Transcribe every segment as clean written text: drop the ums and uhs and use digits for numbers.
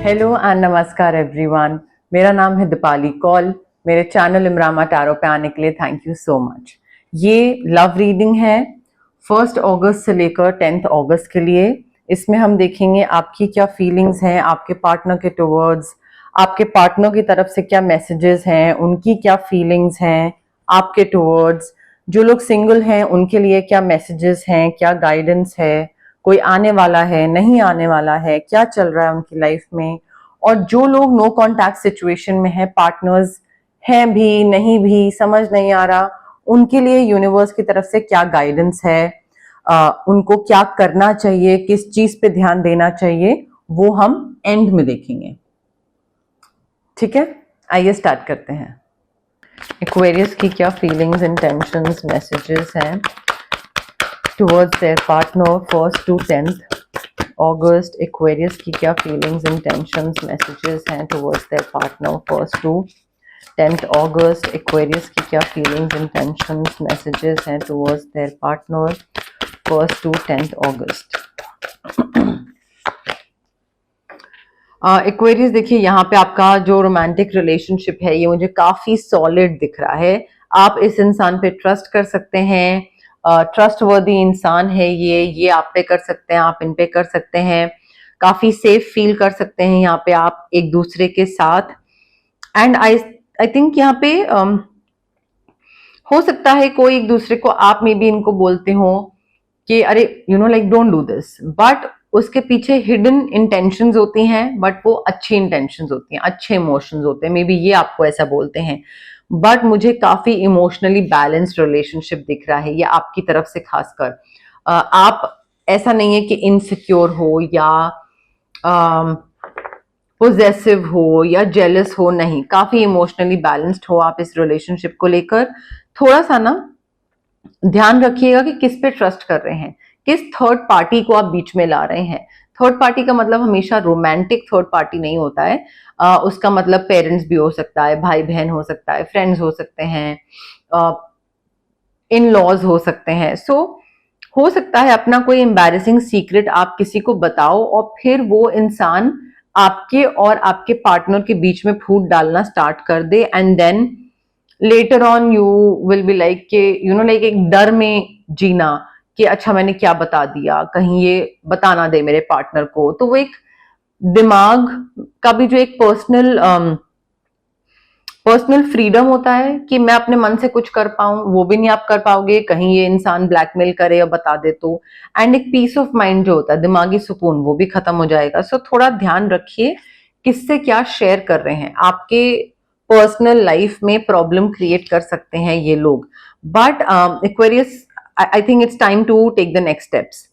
Hello and नमस्कार everyone. मेरा नाम है दीपाली कौल। मेरे चैनल इमरामा टैरो पे आने के लिए थैंक यू सो मच। ये लव रीडिंग है 1 अगस्त से लेकर 10 अगस्त के लिए। इसमें हम देखेंगे आपकी क्या फीलिंग्स हैं आपके पार्टनर के टुवर्ड्स, आपके पार्टनर की तरफ से क्या मैसेजेस हैं, उनकी क्या फीलिंग्स हैं आपके टुवर्ड्स। जो लोग सिंगल हैं उनके लिए क्या मैसेजेस हैं, क्या गाइडेंस है, कोई आने वाला है नहीं आने वाला है, क्या चल रहा है उनकी लाइफ में। और जो लोग नो कांटेक्ट सिचुएशन में है, पार्टनर्स हैं भी नहीं भी समझ नहीं आ रहा, उनके लिए यूनिवर्स की तरफ से क्या गाइडेंस है, उनको क्या करना चाहिए, किस चीज पे ध्यान देना चाहिए, वो हम एंड में देखेंगे। ठीक है, आइए स्टार्ट करते हैं। एक्वेरियस की क्या फीलिंग्स, इंटेंशंस, मैसेजेस हैं towards their partner 1 to 10 August. Aquarius की क्या फीलिंग्स, इंटेंशंस, मैसेजेस हैं towards their partner 1 to 10 August. Aquarius की क्या फीलिंग्स, इंटेंशंस, मैसेजेस हैं towards their partner 1 to 10 August. Aquarius देखिए, यहाँ पे आपका जो रोमांटिक रिलेशनशिप है ये मुझे काफी सॉलिड दिख रहा है। आप इस इंसान पे ट्रस्ट कर सकते हैं, ट्रस्ट वर्दी इंसान है ये आप पे कर सकते हैं, आप इन पे कर सकते हैं, काफी सेफ फील कर सकते हैं यहाँ पे आप एक दूसरे के साथ। एंड आई थिंक यहाँ पे हो सकता है कोई एक दूसरे को, आप में भी इनको बोलते हो कि अरे like don't do this, but उसके पीछे हिडन इंटेंशंस होती हैं, बट वो अच्छी इंटेंशंस होती हैं, अच्छे इमोशंस होते हैं। मे बी ये आपको ऐसा बोलते हैं, बट मुझे काफी इमोशनली बैलेंस्ड रिलेशनशिप दिख रहा है ये आपकी तरफ से। खासकर आप ऐसा नहीं है कि इनसिक्योर हो या पोजेसिव हो या जेलस हो, नहीं, काफी इमोशनली बैलेंस्ड हो आप इस रिलेशनशिप को लेकर। थोड़ा सा ना ध्यान रखिएगा कि किस पे ट्रस्ट कर रहे हैं, किस थर्ड पार्टी को आप बीच में ला रहे हैं। थर्ड पार्टी का मतलब हमेशा रोमांटिक थर्ड पार्टी नहीं होता है, उसका मतलब पेरेंट्स भी हो सकता है, भाई बहन हो सकता है, फ्रेंड्स हो सकते हैं, इन लॉज हो सकते हैं। सो हो सकता है अपना कोई एम्बैरेसिंग सीक्रेट आप किसी को बताओ और फिर वो इंसान आपके और आपके पार्टनर के बीच में फूट डालना स्टार्ट कर दे, and then later on you will be like के लाइक एक डर में जीना कि अच्छा मैंने क्या बता दिया, कहीं ये बताना दे मेरे पार्टनर को। तो वो एक दिमाग का भी जो एक पर्सनल फ्रीडम होता है कि मैं अपने मन से कुछ कर पाऊं, वो भी नहीं आप कर पाओगे, कहीं ये इंसान ब्लैकमेल करे या बता दे तो। एंड एक पीस ऑफ माइंड जो होता है, दिमागी सुकून, वो भी खत्म हो जाएगा। सो थोड़ा ध्यान रखिए किससे क्या शेयर कर रहे हैं। आपके पर्सनल लाइफ में प्रॉब्लम क्रिएट कर सकते हैं ये लोग, but Aquarius I think it's time to take the next steps.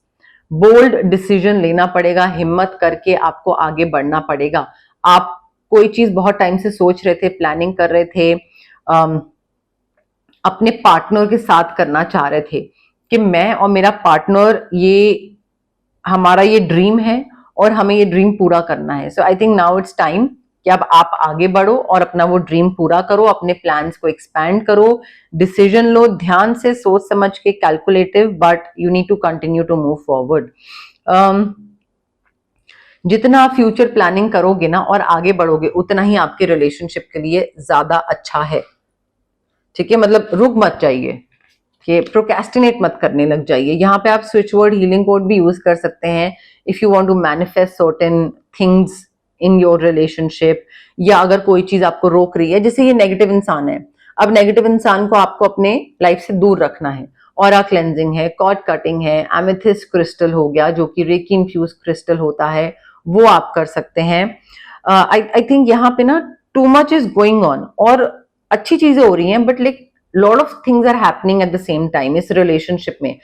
Bold decision लेना पड़ेगा, हिम्मत करके आपको आगे बढ़ना पड़ेगा। आप कोई चीज बहुत टाइम से सोच रहे थे, प्लानिंग कर रहे थे, अपने पार्टनर के साथ करना चाह रहे थे कि मैं और मेरा पार्टनर, ये हमारा ये ड्रीम है और हमें ये ड्रीम पूरा करना है। So I think now it's time कि अब आप आगे बढ़ो और अपना वो ड्रीम पूरा करो, अपने प्लान्स को एक्सपैंड करो, डिसीजन लो ध्यान से, सोच समझ के, calculative, but you need to continue to move forward. जितना आप फ्यूचर प्लानिंग करोगे ना और आगे बढ़ोगे, उतना ही आपके रिलेशनशिप के लिए ज्यादा अच्छा है। ठीक है, मतलब रुक मत जाइए, कि प्रोक्रेस्टिनेट मत करने लग जाइए। यहाँ पे आप स्विच वर्ड हीलिंग कोड भी यूज कर सकते हैं if you want to manifest certain things in your relationship, या अगर कोई चीज आपको रोक रही है, जैसे ये नेगेटिव इंसान है, अब नेगेटिव इंसान को आपको अपने लाइफ से दूर रखना है। ऑरा क्लेंजिंग है, कॉर्ड कटिंग है, एमेथिस्ट क्रिस्टल हो गया जो कि रेकी इन्फ्यूज क्रिस्टल होता है, वो आप कर सकते हैं। आई थिंक यहाँ पे ना too much is going on, और अच्छी चीजें हो रही हैं, but like lot of things are happening at the same time इस रिलेशनशिप में।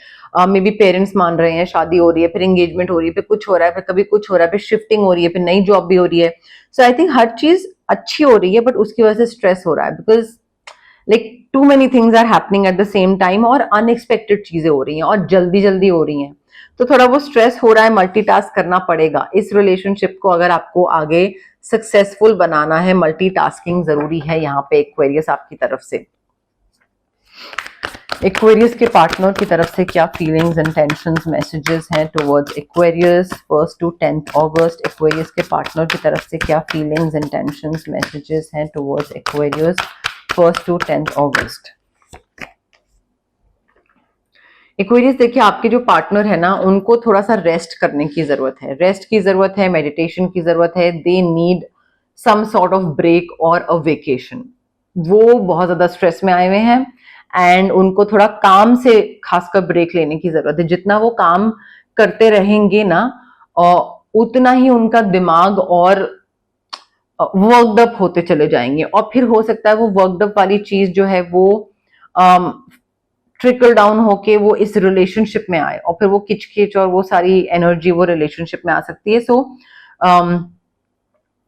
मे बी पेरेंट्स मान रहे हैं, शादी हो रही है, फिर एंगेजमेंट हो रही है, फिर कुछ हो रहा है, फिर कभी कुछ हो रहा है, फिर शिफ्टिंग हो रही है, फिर नई जॉब भी हो रही है। सो आई थिंक हर चीज अच्छी हो रही है, बट उसकी वजह से स्ट्रेस हो रहा है, because like too many things are happening at the same time, और अनएक्सपेक्टेड चीजें हो रही हैं और जल्दी जल्दी हो रही हैं। तो थोड़ा वो स्ट्रेस हो रहा है, मल्टीटास्क करना पड़ेगा इस रिलेशनशिप को। अगर आपको आगे सक्सेसफुल बनाना है, मल्टीटास्किंग जरूरी है यहाँ पे एक्वेरियस आपकी तरफ से। एक्वेरियस के पार्टनर की तरफ से क्या फीलिंग्स एंड टेंशंस मैसेजेस हैं towards Aquarius 1st to 10th August. Aquarius के पार्टनर की तरफ से क्या फीलिंग्स एंड टेंशंस मैसेजेस हैं towards Aquarius 1st to 10th August. Aquarius देखिए, आपके जो पार्टनर है ना, उनको थोड़ा सा रेस्ट करने की जरूरत है, रेस्ट की जरूरत है, मेडिटेशन की जरूरत है। They need some sort of break और अ वेकेशन। वो बहुत ज्यादा स्ट्रेस में आए हुए हैं एंड उनको थोड़ा काम से खासकर ब्रेक लेने की जरूरत है। जितना वो काम करते रहेंगे ना, उतना ही उनका दिमाग और वर्कड अप होते चले जाएंगे, और फिर हो सकता है वो वर्कड अप वाली चीज जो है वो ट्रिकल डाउन होके वो इस रिलेशनशिप में आए, और फिर वो किचकिच और वो सारी एनर्जी वो रिलेशनशिप में आ सकती है। सो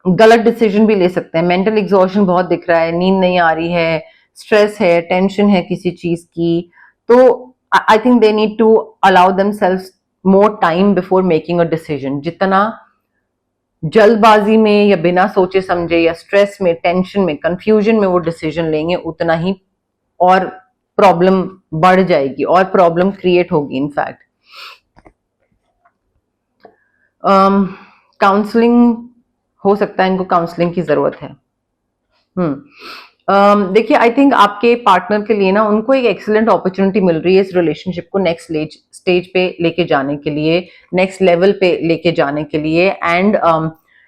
गलत डिसीजन भी ले सकते हैं। मेंटल एग्जॉशन बहुत दिख रहा है, नींद नहीं आ रही है, स्ट्रेस है, टेंशन है किसी चीज की। तो I think they need to allow themselves more time before making a decision. जितना जल्दबाजी में या बिना सोचे समझे या स्ट्रेस में, टेंशन में, कंफ्यूजन में वो डिसीजन लेंगे, उतना ही और प्रॉब्लम बढ़ जाएगी और प्रॉब्लम क्रिएट होगी। इनफैक्ट काउंसलिंग हो सकता है, इनको काउंसलिंग की जरूरत है। देखिए, आई थिंक आपके पार्टनर के लिए ना, उनको एक एक्सीलेंट अपॉर्चुनिटी मिल रही है इस रिलेशनशिप को नेक्स्ट स्टेज पे लेके जाने के लिए, नेक्स्ट लेवल पे लेके जाने के लिए। And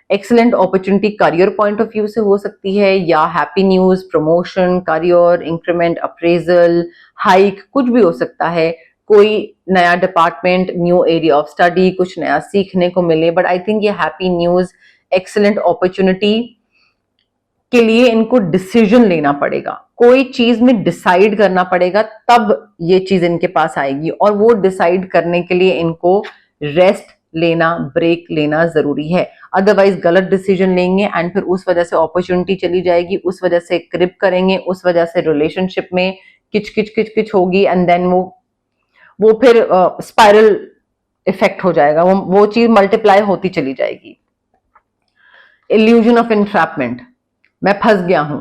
excellent opportunity career point of view से हो सकती है, या happy news, promotion, career increment, appraisal, hike, कुछ भी हो सकता है। कोई नया department, new area of study, कुछ नया सीखने को मिले। बट आई थिंक ये हैप्पी न्यूज, एक्सीलेंट अपॉर्चुनिटी के लिए इनको डिसीजन लेना पड़ेगा, कोई चीज में डिसाइड करना पड़ेगा, तब ये चीज इनके पास आएगी। और वो डिसाइड करने के लिए इनको रेस्ट लेना, ब्रेक लेना जरूरी है। अदरवाइज गलत डिसीजन लेंगे एंड फिर उस वजह से अपॉर्चुनिटी चली जाएगी, उस वजह से क्रिप करेंगे, उस वजह से रिलेशनशिप में किच किच किच किच होगी, एंड देन वो फिर स्पाइरल इफेक्ट हो जाएगा, वो चीज मल्टीप्लाई होती चली जाएगी। इल्यूजन ऑफ एंट्रैपमेंट, मैं फंस गया हूं,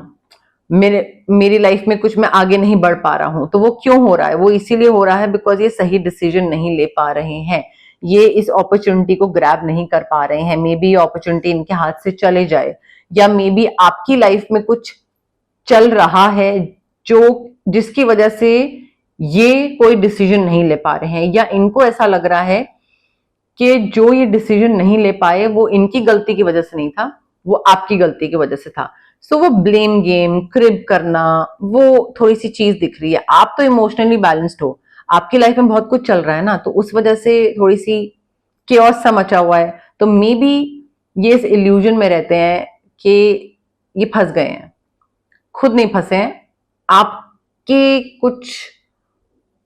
मेरी लाइफ में कुछ मैं आगे नहीं बढ़ पा रहा हूं। तो वो क्यों हो रहा है? वो इसीलिए हो रहा है बिकॉज ये सही डिसीजन नहीं ले पा रहे हैं, ये इस अपॉर्चुनिटी को ग्रैब नहीं कर पा रहे हैं। मे बी ये अपॉर्चुनिटी इनके हाथ से चले जाए, या मे बी आपकी लाइफ में कुछ चल रहा है जिसकी वजह से ये कोई डिसीजन नहीं ले पा रहे हैं, या इनको ऐसा लग रहा है कि जो ये डिसीजन नहीं ले पाए वो इनकी गलती की वजह से नहीं था, वो आपकी गलती की वजह से था। सो वो ब्लेम गेम, क्रिब करना, वो थोड़ी सी चीज दिख रही है। आप तो इमोशनली बैलेंस्ड हो, आपकी लाइफ में बहुत कुछ चल रहा है ना, तो उस वजह से थोड़ी सी केओस सा मचा हुआ है। तो मे बी ये इस इल्यूजन में रहते हैं कि ये फंस गए हैं, खुद नहीं फंसे हैं,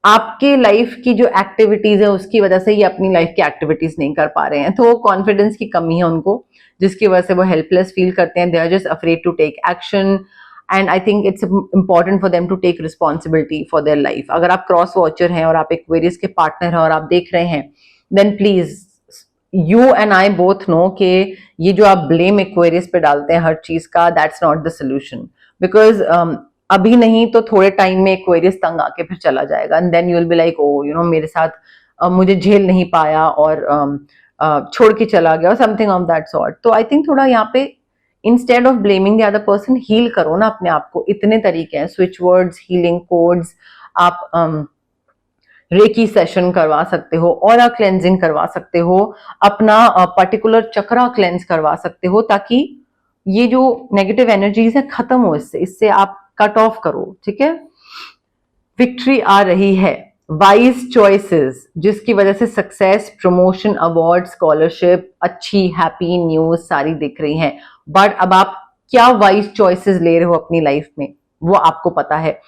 आपके लाइफ की जो एक्टिविटीज है उसकी वजह से ये अपनी लाइफ की एक्टिविटीज नहीं कर पा रहे हैं। तो कॉन्फिडेंस की कमी है उनको, जिसकी वजह से वो हेल्पलेस फील करते हैं। They are just afraid to take action, and I think it's important for them to take responsibility for their life. अगर आप क्रॉस वॉचर हैं और आप एक्वेरियस के पार्टनर हैं और आप देख रहे हैं, then please you and I both know कि ये जो आप ब्लेम एक्वेरियस पे डालते हैं हर चीज का, that's not the solution. Because अभी नहीं तो थोड़े टाइम में एक्वेरियस तंग आके फिर चला जाएगा, and then you will be like, oh you know, मेरे साथ मुझे झेल नहीं पाया और छोड़ के चला गया, और समथिंग ऑफ दैट सॉर्ट। तो आई थिंक थोड़ा यहाँ पे instead of blaming the other person, heal करो ना अपने आप को। इतने तरीके हैं, स्विच वर्ड्स, हीलिंग कोड्स, आप रेकी सेशन करवा सकते हो, ऑरा क्लेंजिंग करवा सकते हो, अपना पर्टिकुलर चक्रा क्लेंज करवा सकते हो, ताकि ये जो नेगेटिव एनर्जीज है खत्म हो, इससे आप कट ऑफ करो, ठीक है। विक्ट्री आ रही है, वाइज चॉइसेस, जिसकी वजह से सक्सेस, प्रमोशन, अवार्ड, स्कॉलरशिप, अच्छी हैप्पी न्यूज सारी दिख रही हैं। बट अब आप क्या वाइज चॉइसेस ले रहे हो अपनी लाइफ में, वो आपको पता है।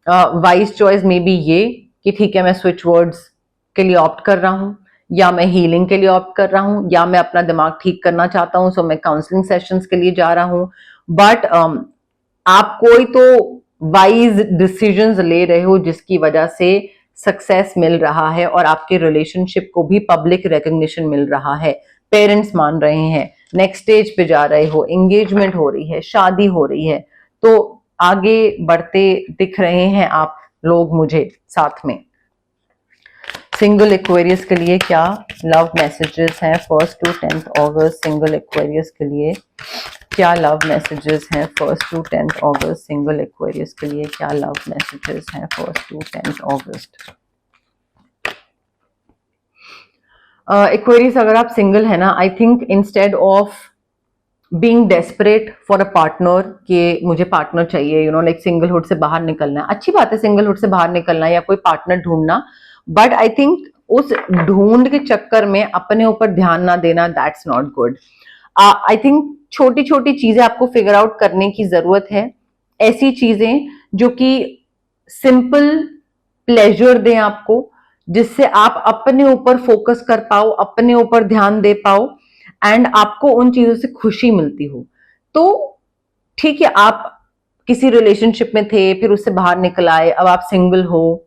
वाइज चॉइस में भी ये कि ठीक है, मैं स्विच वर्ड्स के लिए ऑप्ट कर रहा हूं, या मैं हीलिंग के लिए ऑप्ट कर रहा हूं, या मैं अपना दिमाग ठीक करना चाहता हूं, सो मैं काउंसलिंग सेशंस के लिए जा रहा हूं। बट आप कोई तो वाइज डिसीजंस ले रहे हो जिसकी वजह से सक्सेस मिल रहा है, और आपके रिलेशनशिप को भी पब्लिक रिकग्निशन मिल रहा है, पेरेंट्स मान रहे हैं, नेक्स्ट स्टेज पे जा रहे हो, एंगेजमेंट हो रही है, शादी हो रही है, तो आगे बढ़ते दिख रहे हैं आप लोग मुझे साथ में। सिंगल एक्वेरियस के लिए क्या लव मैसेजेस हैं 1 to 10 अगस्त सिंगल एक्वेरियस के लिए? क्या लव मैसेजेस हैं 1 to 10 अगस्त सिंगल एक्वेरियस के लिए? क्या लव मैसेजेस हैं 1 to 10 अगस्त? एक्वेरियस अगर आप सिंगल है ना, I think instead of being desperate for a partner कि मुझे पार्टनर चाहिए, यू नो लाइक सिंगलहुड से बाहर निकलना है, अच्छी बात है सिंगलहुड से बाहर निकलना या कोई पार्टनर ढूंढना, बट आई थिंक उस ढूंढ के चक्कर में अपने ऊपर ध्यान ना देना, that's not good. I think छोटी छोटी चीजें आपको फिगर आउट करने की जरूरत है, ऐसी चीजें जो कि सिंपल प्लेजर दें आपको, जिससे आप अपने ऊपर फोकस कर पाओ, अपने ऊपर ध्यान दे पाओ एंड आपको उन चीजों से खुशी मिलती हो। तो ठीक है, आप किसी रिलेशनशिप में थे, फिर उससे बाहर निकल आए, अब आप सिंगल हो,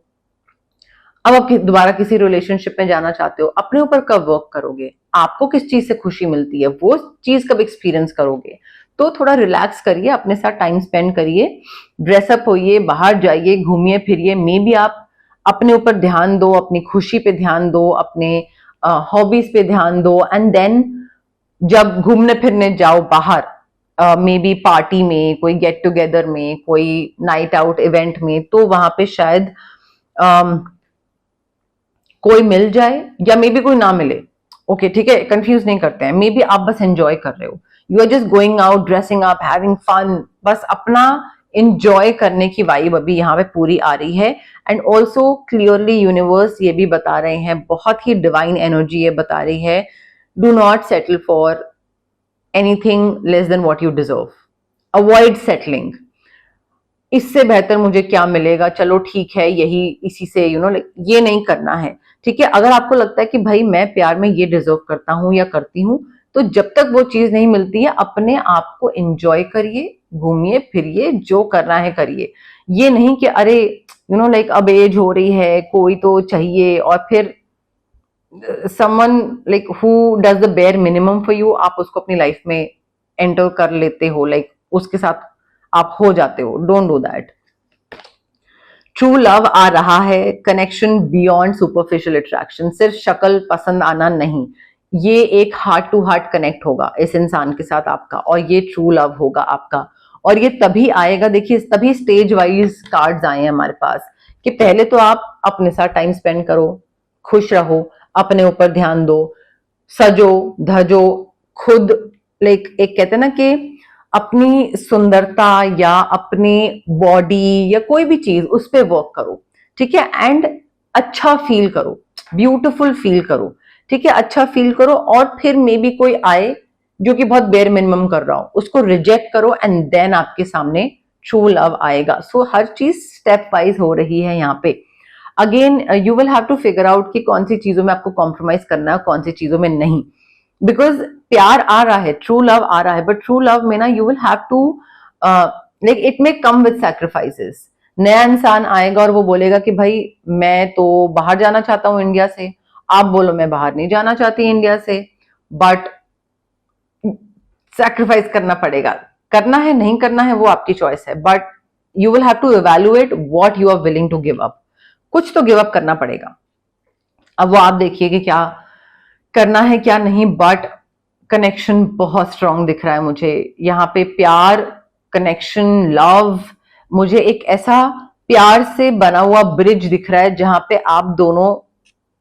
अब आप दोबारा किसी रिलेशनशिप में जाना चाहते हो, अपने ऊपर कब वर्क करोगे? आपको किस चीज से खुशी मिलती है, वो चीज कब एक्सपीरियंस करोगे? तो थोड़ा रिलैक्स करिए, अपने साथ टाइम स्पेंड करिए, ड्रेसअप होइए, बाहर जाइए, घूमिए फिरिए, मे बी आप अपने ऊपर ध्यान दो, अपनी खुशी पे ध्यान दो, अपने हॉबीज पे ध्यान दो, एंड देन जब घूमने फिरने जाओ बाहर, मे बी पार्टी में, कोई गेट टुगेदर में, कोई नाइट आउट इवेंट में, तो वहां पे शायद कोई मिल जाए या मे बी कोई ना मिले। ओके ठीक है, कंफ्यूज नहीं करते हैं, मे बी आप बस एंजॉय कर रहे हो, you are just going out, dressing up, having fun, बस अपना इंजॉय करने की वाइब अभी यहाँ पे पूरी आ रही है। एंड ऑल्सो क्लियरली यूनिवर्स ये भी बता रहे हैं, बहुत ही डिवाइन एनर्जी ये बता रही है, do not settle for anything less than what you deserve, avoid settling, इससे बेहतर मुझे क्या मिलेगा, चलो ठीक है यही, इसी से यू नो ये नहीं करना है। ठीक है, अगर आपको लगता है कि भाई मैं प्यार में ये डिजर्व करता हूं या करती हूं, तो जब तक वो चीज नहीं मिलती है, अपने आप को एंजॉय करिए, घूमिए फिरिए, जो करना है करिए। ये नहीं कि अरे यू नो लाइक अब एज हो रही है, कोई तो चाहिए, और फिर someone like who does the bare minimum for you, आप उसको अपनी लाइफ में एंटर कर लेते हो, लाइक उसके साथ आप हो जाते हो, don't do that. True love आ रहा है, कनेक्शन बियॉन्ड सुपरफिशियल अट्रैक्शन, सिर्फ शक्ल पसंद आना नहीं, ये एक हार्ट टू हार्ट कनेक्ट होगा इस इंसान के साथ आपका, और ये ट्रू लव होगा आपका। और ये तभी आएगा, देखिए तभी स्टेज वाइज कार्ड्स आए हैं हमारे पास, कि पहले तो आप अपने साथ टाइम स्पेंड करो, खुश रहो, अपने ऊपर ध्यान दो, सजो धजो, खुद लाइक एक कहते हैं ना कि अपनी सुंदरता या अपनी बॉडी या कोई भी चीज उस पर वर्क करो, ठीक है, एंड अच्छा फील करो, ब्यूटीफुल फील करो, ठीक है, अच्छा फील करो, और फिर मे बी कोई आए जो कि बहुत बेयर मिनिमम कर रहा हो, उसको रिजेक्ट करो, एंड देन आपके सामने ट्रू लव आएगा। सो हर चीज स्टेप वाइज हो रही है यहाँ पे। Again you will have to figure out कि कौन सी चीजों में आपको कॉम्प्रोमाइज करना है, कौन सी चीजों में नहीं, बिकॉज प्यार आ रहा है, ट्रू लव आ रहा है, बट ट्रू लव में ना you will have to like it may come with sacrifices. नया इंसान आएगा और वो बोलेगा कि भाई मैं तो बाहर जाना चाहता हूं इंडिया से, आप बोलो मैं बाहर नहीं जाना चाहती इंडिया से, बट सैक्रिफाइस करना पड़ेगा, करना है नहीं करना है वो आपकी चॉइस है, but you will have to evaluate what you are willing to give up, कुछ तो गिव अप करना पड़ेगा। अब वो आप देखिए कि क्या करना है क्या नहीं, बट कनेक्शन बहुत स्ट्रांग दिख रहा है मुझे यहाँ पे, प्यार, कनेक्शन, लव, मुझे एक ऐसा प्यार से बना हुआ ब्रिज दिख रहा है जहां पे आप दोनों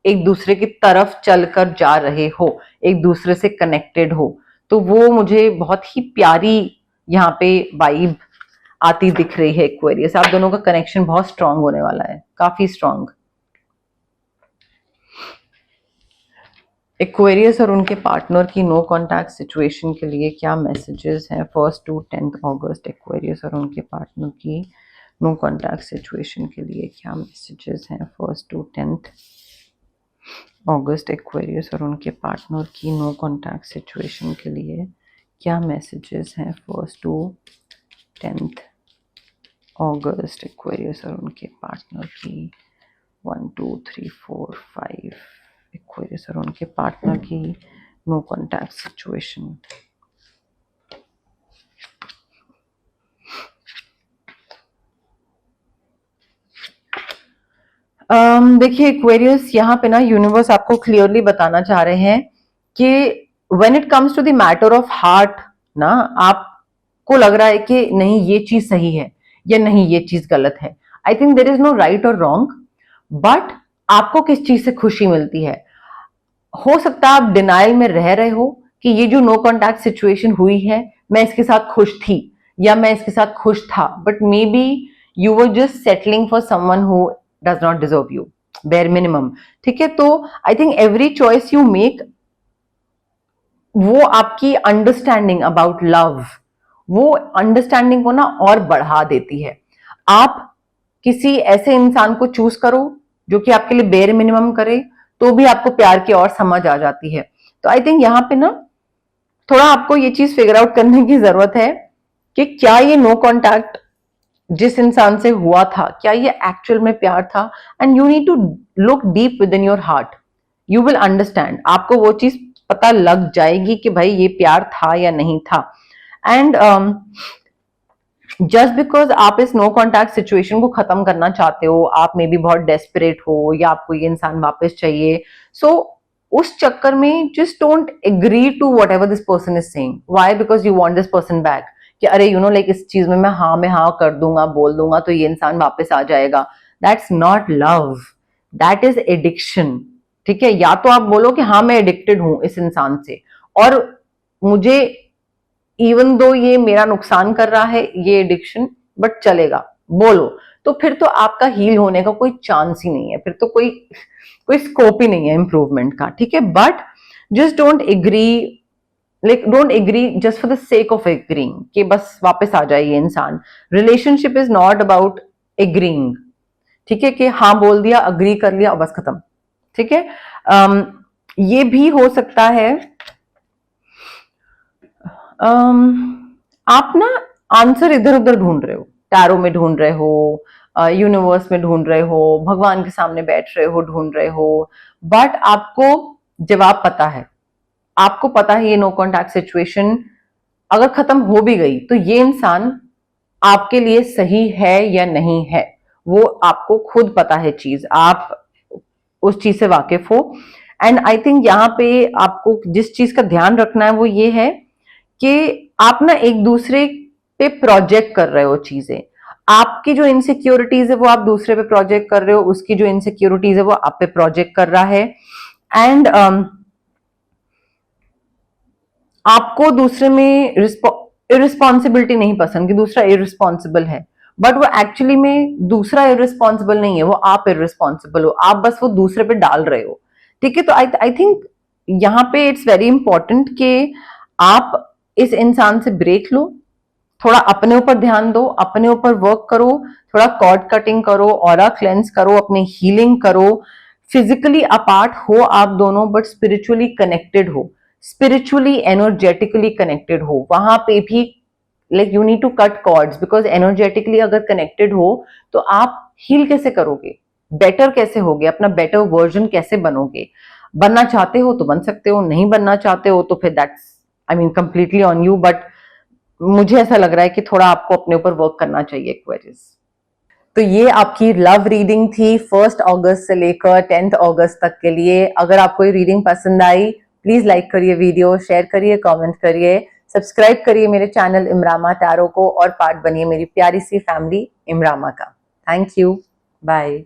एक दूसरे की तरफ चलकर जा रहे हो, एक दूसरे से कनेक्टेड हो, तो वो मुझे बहुत ही प्यारी यहाँ पे वाइब आती दिख रही है। एक्वेरियस आप दोनों का कनेक्शन बहुत स्ट्रांग होने वाला है, काफी स्ट्रांग। एक्वेरियस और उनके पार्टनर की नो कांटेक्ट सिचुएशन के लिए क्या मैसेजेस हैं 1 to 10 अगस्त? एक्वेरियस और उनके पार्टनर की नो कांटेक्ट सिचुएशन के लिए क्या मैसेजेस हैं 1 to 10 अगस्त? एक्वेरियस और उनके पार्टनर की नो कांटेक्ट सिचुएशन के लिए क्या मैसेजेस हैं 1 to 10 अगस्त? एक्वेरियस और उनके पार्टनर की 1 2 3 4 5 एक्वेरियस और उनके पार्टनर की नो कांटेक्ट सिचुएशन। देखिए एक्वेरियस, यहाँ पे ना यूनिवर्स आपको क्लियरली बताना चाह रहे हैं कि when it comes to the matter of heart ना, आपको लग रहा है कि नहीं ये चीज सही है या नहीं ये चीज गलत है। I think there is no right और रॉन्ग, बट आपको किस चीज से खुशी मिलती है। हो सकता है आप डिनाइल में रह रहे हो कि ये जो नो कॉन्टैक्ट सिचुएशन हुई है, मैं इसके साथ खुश थी या मैं इसके साथ खुश था, but may be you were just settling for someone who does not deserve you, bare minimum. ठीक है, तो I think every choice you make, वो आपकी अंडरस्टैंडिंग अबाउट लव, वो अंडरस्टैंडिंग को ना और बढ़ा देती है। आप किसी ऐसे इंसान को चूज करो जो कि आपके लिए बेयर मिनिमम करे, तो भी आपको प्यार की और समझ आ जाती है। तो आई थिंक यहाँ पे ना थोड़ा आपको ये चीज फिगर आउट करने की जरूरत है कि क्या ये नो कॉन्टैक्ट जिस इंसान से हुआ था, क्या ये एक्चुअल में प्यार था। And you need to look deep within your heart, you will understand, आपको वो चीज पता लग जाएगी कि भाई ये प्यार था या नहीं था। एंड जस्ट बिकॉज आप इस नो कॉन्टैक्ट सिचुएशन को खत्म करना चाहते हो, आप मे बी बहुत डेस्परेट हो या आपको ये इंसान वापस चाहिए, सो उस चक्कर में just don't agree to whatever this person is saying. Why? Because you want this person back, कि अरे यू नो लाइक इस चीज में मैं हाँ कर दूंगा, बोल दूंगा तो ये इंसान वापस आ जाएगा। That's not love, that is addiction. ठीक है, या तो आप बोलो कि हाँ मैं एडिक्टेड हूं इस इंसान से और मुझे इवन दो ये मेरा नुकसान कर रहा है ये एडिक्शन, बट चलेगा, बोलो, तो फिर तो आपका हील होने का कोई चांस ही नहीं है, फिर तो कोई स्कोप ही नहीं है इंप्रूवमेंट का। ठीक है, but just don't agree, like don't agree just for the sake of agreeing कि बस वापस आ जाए ये इंसान। Relationship is not about agreeing. ठीक है, कि हाँ बोल दिया, अग्री कर लिया, बस खत्म। ठीक है, ये भी हो सकता है आप ना आंसर इधर उधर ढूंढ रहे हो, टैरो में ढूंढ रहे हो, यूनिवर्स में ढूंढ रहे हो, भगवान के सामने बैठ रहे हो, ढूंढ रहे हो, बट आपको जवाब पता है। आपको पता है ये नो कॉन्टैक्ट सिचुएशन अगर खत्म हो भी गई तो ये इंसान आपके लिए सही है या नहीं है, वो आपको खुद पता है चीज, आप उस चीज से वाकिफ हो। एंड आई थिंक यहाँ पे आपको जिस चीज का ध्यान रखना है वो ये है कि आप ना एक दूसरे पे प्रोजेक्ट कर रहे हो चीजें। आपकी जो इनसिक्योरिटीज है वो आप दूसरे पे प्रोजेक्ट कर रहे हो, उसकी जो इनसिक्योरिटीज है वो आप पे प्रोजेक्ट कर रहा है। एंड आपको दूसरे में इरिस्पॉन्सिबिलिटी नहीं पसंद कि दूसरा इरिस्पॉन्सिबल है, बट वो एक्चुअली में दूसरा इरिस्पॉन्सिबल नहीं है, वो आप इरिस्पॉन्सिबल हो, आप बस वो दूसरे पे डाल रहे हो। ठीक है, तो आई थिंक यहाँ पे इट्स वेरी इंपॉर्टेंट कि आप इस इंसान से ब्रेक लो, थोड़ा अपने ऊपर ध्यान दो, अपने ऊपर वर्क करो, थोड़ा कॉर्ड कटिंग करो, ऑरा क्लेंस करो, अपनी हीलिंग करो। फिजिकली अपार्ट हो आप दोनों, बट स्पिरिचुअली कनेक्टेड हो, स्पिरिचुअली एनर्जेटिकली कनेक्टेड हो। वहां पे भी like you need to cut cords, because energetically अगर कनेक्टेड हो तो आप हील कैसे करोगे, बेटर कैसे होगे, अपना बेटर वर्जन कैसे बनोगे। बनना चाहते हो तो बन सकते हो, नहीं बनना चाहते हो तो फिर that's I mean completely on you, but मुझे ऐसा लग रहा है कि थोड़ा आपको अपने ऊपर वर्क करना चाहिए एक्वेरियस। तो ये आपकी लव रीडिंग थी 1 अगस्त से लेकर 10 अगस्त तक के लिए। अगर आपको ये रीडिंग पसंद आई, प्लीज लाइक करिए वीडियो, शेयर करिए, कमेंट करिए, सब्सक्राइब करिए मेरे चैनल इमरामा टैरो को और पार्ट बनिए मेरी प्यारी सी फैमिली इमरामा का। Thank you, bye.